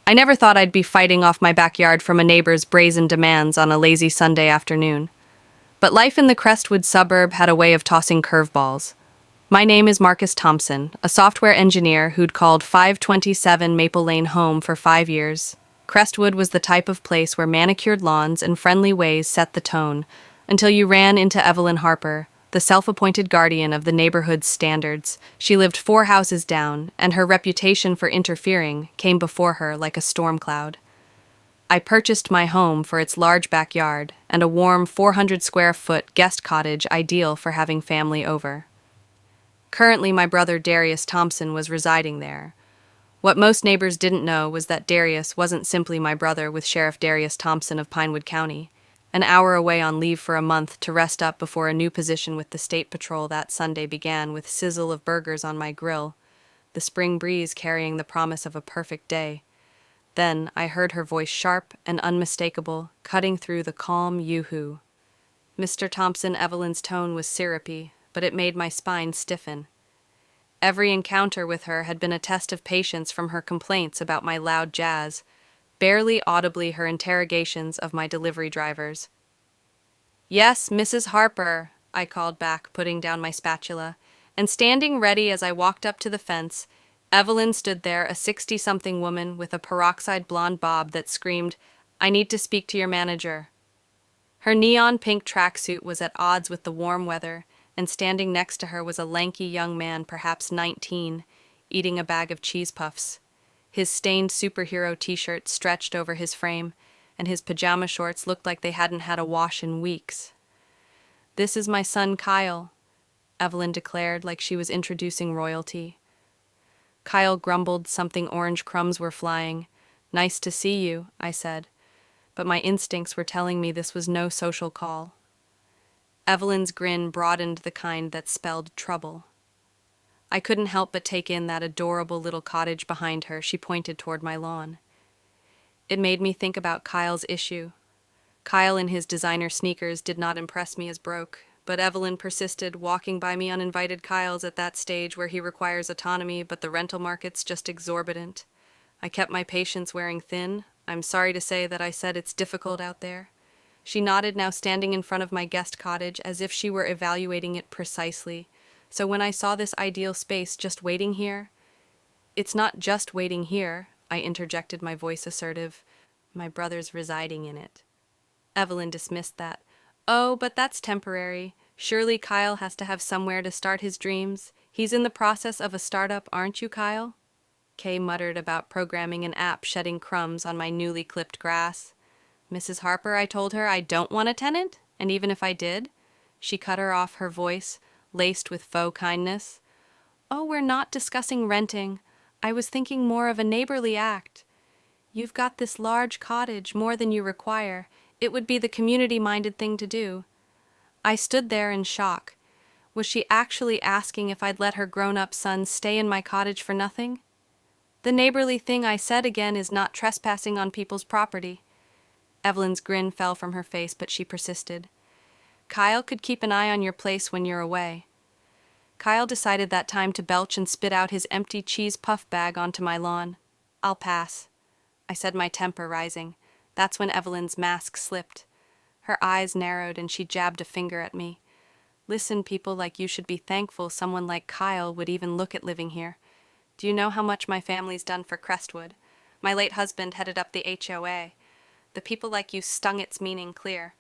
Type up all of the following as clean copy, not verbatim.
I never thought I'd be fighting off my backyard from a neighbor's brazen demands on a lazy Sunday afternoon. But life in the Crestwood suburb had a way of tossing curveballs. My name is Marcus Thompson, a software engineer who'd called 527 Maple Lane home for 5 years. Crestwood was the type of place where manicured lawns and friendly ways set the tone, until you ran into Evelyn Harper, the self-appointed guardian of the neighborhood's standards. She lived 4 houses down, and her reputation for interfering came before her like a storm cloud. I purchased my home for its large backyard and a warm 400-square-foot guest cottage ideal for having family over. Currently, my brother Darius Thompson was residing there. What most neighbors didn't know was that Darius wasn't simply my brother with Sheriff Darius Thompson of Pinewood County, an hour away on leave for a month to rest up before a new position with the State Patrol that Sunday began with sizzle of burgers on my grill, the spring breeze carrying the promise of a perfect day. Then I heard her voice sharp and unmistakable, cutting through the calm yoo-hoo. Mr. Thompson, Evelyn's tone was syrupy, but it made my spine stiffen. Every encounter with her had been a test of patience from her complaints about my loud jazz, barely audibly her interrogations of my delivery drivers. "Yes, Mrs. Harper," I called back, putting down my spatula, and standing ready as I walked up to the fence, Evelyn stood there, a 60-something woman with a peroxide blonde bob that screamed, "I need to speak to your manager." Her neon pink tracksuit was at odds with the warm weather, and standing next to her was a lanky young man, perhaps 19, eating a bag of cheese puffs. His stained superhero t-shirt stretched over his frame, and his pajama shorts looked like they hadn't had a wash in weeks. "This is my son Kyle," Evelyn declared like she was introducing royalty. Kyle grumbled something orange crumbs were flying. "Nice to see you," I said, but my instincts were telling me this was no social call. Evelyn's grin broadened the kind that spelled trouble. I couldn't help but take in that adorable little cottage behind her. She pointed toward my lawn. It made me think about Kyle's issue. Kyle in his designer sneakers did not impress me as broke, but Evelyn persisted, walking by me uninvited. Kyle's at that stage where he requires autonomy, but the rental market's just exorbitant. I kept my patience wearing thin. "I'm sorry to say that," I said, "it's difficult out there." She nodded, now standing in front of my guest cottage, as if she were evaluating it precisely. So when I saw this ideal space just waiting here— "It's not just waiting here," I interjected, my voice assertive. "My brother's residing in it." Evelyn dismissed that. "Oh, but that's temporary. Surely Kyle has to have somewhere to start his dreams. He's in the process of a startup, aren't you, Kyle?" Kay muttered about programming an app shedding crumbs on my newly clipped grass. "Mrs. Harper," I told her, "I don't want a tenant, and even if I did—" She cut her off, her voice laced with faux kindness. "Oh, we're not discussing renting. I was thinking more of a neighborly act. You've got this large cottage, more than you require. It would be the community-minded thing to do." I stood there in shock. Was she actually asking if I'd let her grown-up son stay in my cottage for nothing? "The neighborly thing," I said again, "is not trespassing on people's property." Evelyn's grin fell from her face, but she persisted. "Kyle could keep an eye on your place when you're away." Kyle decided that time to belch and spit out his empty cheese puff bag onto my lawn. "I'll pass," I said, my temper rising. That's when Evelyn's mask slipped. Her eyes narrowed and she jabbed a finger at me. "Listen, people like you should be thankful someone like Kyle would even look at living here. Do you know how much my family's done for Crestwood? My late husband headed up the HOA. The people like you stung its meaning clear.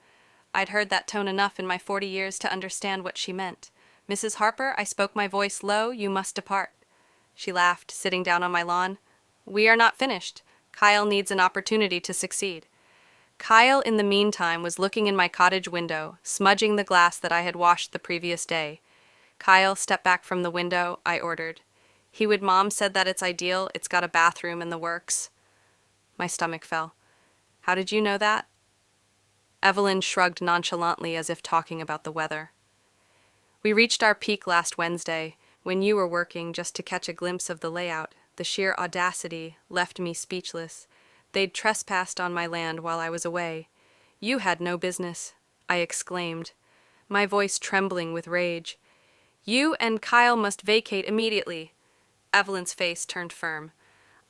I'd heard that tone enough in my 40 years to understand what she meant. "Mrs. Harper," I spoke, my voice low, "you must depart." She laughed, sitting down on my lawn. "We are not finished. Kyle needs an opportunity to succeed." Kyle, in the meantime, was looking in my cottage window, smudging the glass that I had washed the previous day. "Kyle, step back from the window," I ordered. Mom said that it's ideal. It's got a bathroom in the works." My stomach fell. "How did you know that?" Evelyn shrugged nonchalantly as if talking about the weather. "We reached our peak last Wednesday, when you were working, just to catch a glimpse of the layout. The sheer audacity left me speechless. They'd trespassed on my land while I was away. You had no business," I exclaimed, my voice trembling with rage. "You and Kyle must vacate immediately." Evelyn's face turned firm.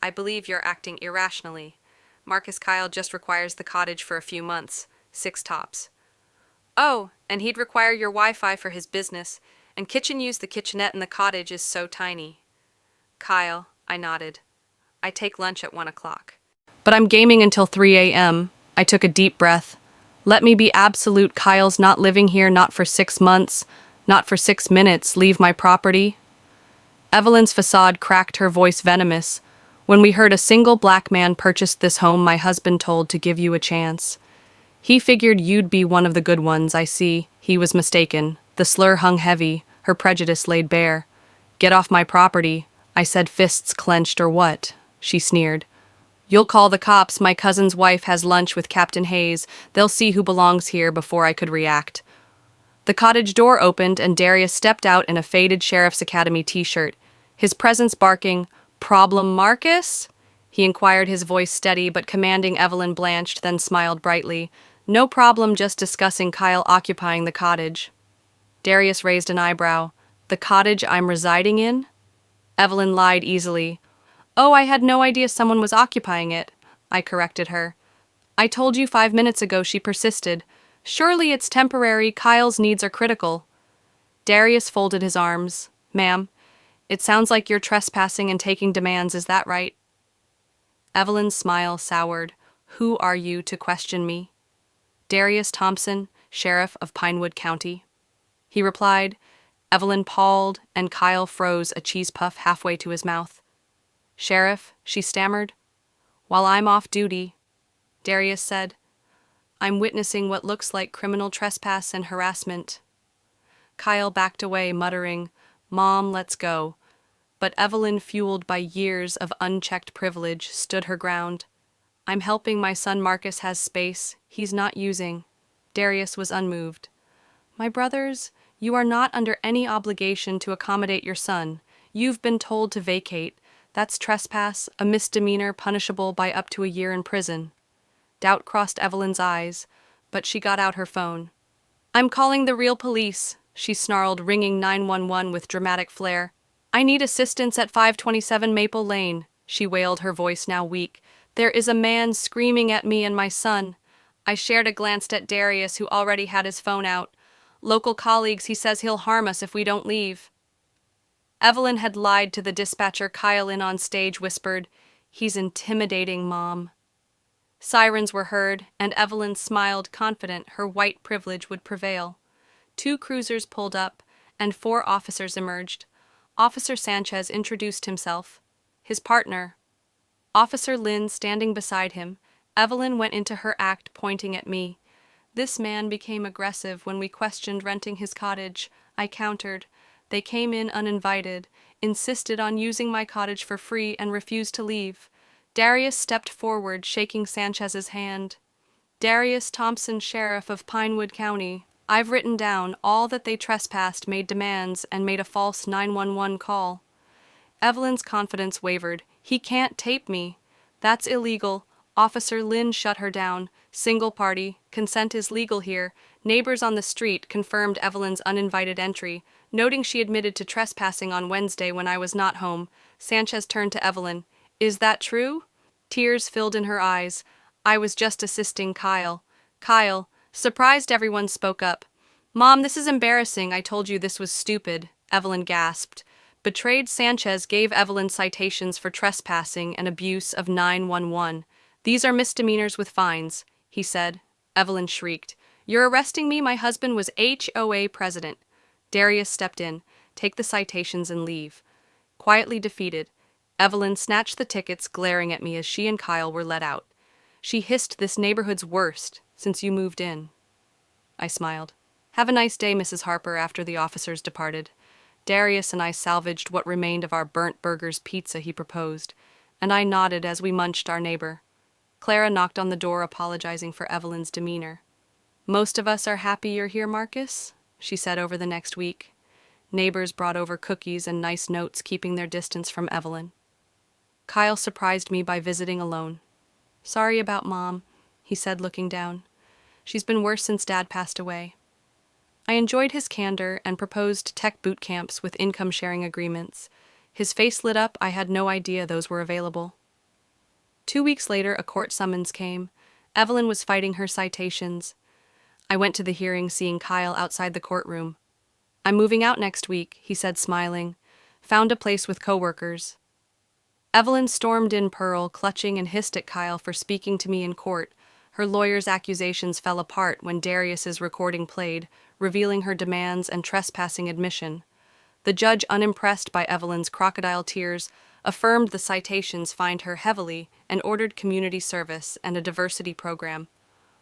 I believe you're acting irrationally. Marcus Kyle just requires the cottage for a few months, 6 tops. Oh, and he'd require your Wi-Fi for his business, and kitchen use. The kitchenette in the cottage is so tiny. Kyle, I nodded. I take lunch at 1 o'clock. But I'm gaming until 3 a.m. I took a deep breath. Let me be absolute. Kyle's not living here, not for 6 months, not for 6 minutes. Leave my property. Evelyn's facade cracked, her voice venomous. When we heard a single black man purchased this home, my husband told to give you a chance. He figured you'd be one of the good ones. I see. He was mistaken. The slur hung heavy, her prejudice laid bare. Get off my property, I said, fists clenched. Or what? She sneered. You'll call the cops. My cousin's wife has lunch with Captain Hayes. They'll see who belongs here. Before I could react, the cottage door opened and Darius stepped out in a faded Sheriff's Academy t-shirt, his presence barking, "Problem, Marcus?" he inquired, his voice steady but commanding. Evelyn blanched, then smiled brightly. No problem, just discussing Kyle occupying the cottage. Darius raised an eyebrow. The cottage I'm residing in? Evelyn lied easily. Oh, I had no idea someone was occupying it, I corrected her. I told you 5 minutes ago, she persisted. Surely it's temporary. Kyle's needs are critical. Darius folded his arms. Ma'am, it sounds like you're trespassing and taking demands, is that right? Evelyn's smile soured. Who are you to question me? Darius Thompson, Sheriff of Pinewood County. He replied. Evelyn palled, and Kyle froze, a cheese puff halfway to his mouth. Sheriff, she stammered. While I'm off duty, Darius said, I'm witnessing what looks like criminal trespass and harassment. Kyle backed away, muttering, Mom, let's go. But Evelyn, fueled by years of unchecked privilege, stood her ground. I'm helping my son. Marcus has space he's not using. Darius was unmoved. My brothers, you are not under any obligation to accommodate your son. You've been told to vacate. That's trespass, a misdemeanor punishable by up to a year in prison. Doubt crossed Evelyn's eyes, but she got out her phone. I'm calling the real police, she snarled, ringing 911 with dramatic flair. I need assistance at 527 Maple Lane, she wailed, her voice now weak. There is a man screaming at me and my son. I shared a glance at Darius, who already had his phone out. Local colleagues, he says he'll harm us if we don't leave. Evelyn had lied to the dispatcher. Kyle, in on stage, whispered, He's intimidating, Mom. Sirens were heard, and Evelyn smiled, confident her white privilege would prevail. 2 cruisers pulled up, and 4 officers emerged. Officer Sanchez introduced himself. His partner, Officer Lynn, standing beside him. Evelyn went into her act, pointing at me. This man became aggressive when we questioned renting his cottage. I countered. They came in uninvited, insisted on using my cottage for free, and refused to leave. Darius stepped forward, shaking Sanchez's hand. Darius Thompson, Sheriff of Pinewood County. I've written down all that they trespassed, made demands, and made a false 911 call. Evelyn's confidence wavered. He can't tape me. That's illegal. Officer Lynn shut her down. Single party. Consent is legal here. Neighbors on the street confirmed Evelyn's uninvited entry, noting she admitted to trespassing on Wednesday when I was not home. Sanchez turned to Evelyn. Is that true? Tears filled in her eyes. I was just assisting Kyle. Kyle. Surprised, everyone spoke up. Mom, this is embarrassing. I told you this was stupid. Evelyn gasped. Betrayed Sanchez gave Evelyn citations for trespassing and abuse of 911. These are misdemeanors with fines, he said. Evelyn shrieked. You're arresting me? My husband was HOA president. Darius stepped in. Take the citations and leave. Quietly defeated, Evelyn snatched the tickets, glaring at me as she and Kyle were let out. She hissed, this neighborhood's worst since you moved in. I smiled. Have a nice day, Mrs. Harper. After the officers departed, Darius and I salvaged what remained of our burnt burgers pizza he proposed, and I nodded as we munched our neighbor. Clara knocked on the door, apologizing for Evelyn's demeanor. Most of us are happy you're here, Marcus, she said over the next week. Neighbors brought over cookies and nice notes, keeping their distance from Evelyn. Kyle surprised me by visiting alone. Sorry about Mom, he said, looking down. She's been worse since Dad passed away. I enjoyed his candor and proposed tech boot camps with income-sharing agreements. His face lit up. I had no idea those were available. 2 weeks later, a court summons came. Evelyn was fighting her citations. I went to the hearing, seeing Kyle outside the courtroom. "I'm moving out next week," he said, smiling. "Found a place with coworkers." Evelyn stormed in, Pearl, clutching, and hissed at Kyle for speaking to me in court. Her lawyer's accusations fell apart when Darius's recording played, revealing her demands and trespassing admission. The judge, unimpressed by Evelyn's crocodile tears, affirmed the citations fined her heavily and ordered community service and a diversity program.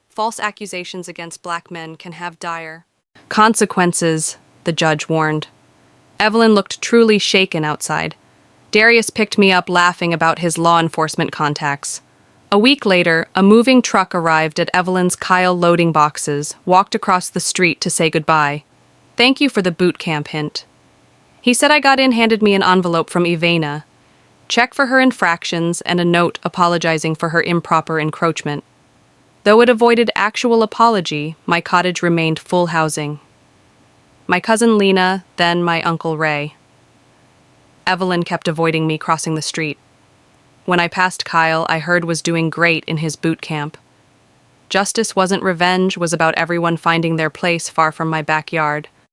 False accusations against black men can have dire consequences, the judge warned. Evelyn looked truly shaken outside. Darius picked me up, laughing about his law enforcement contacts. A week later, a moving truck arrived at Evelyn's Kyle loading boxes, walked across the street to say goodbye. "Thank you for the boot camp hint." He said I got in, handed me an envelope from Ivana, check for her infractions, and a note apologizing for her improper encroachment. Though it avoided actual apology, my cottage remained full housing. My cousin Lena, then my Uncle Ray. Evelyn kept avoiding me crossing the street. When I passed Kyle, I heard was doing great in his boot camp. Justice wasn't revenge, was about everyone finding their place far from my backyard.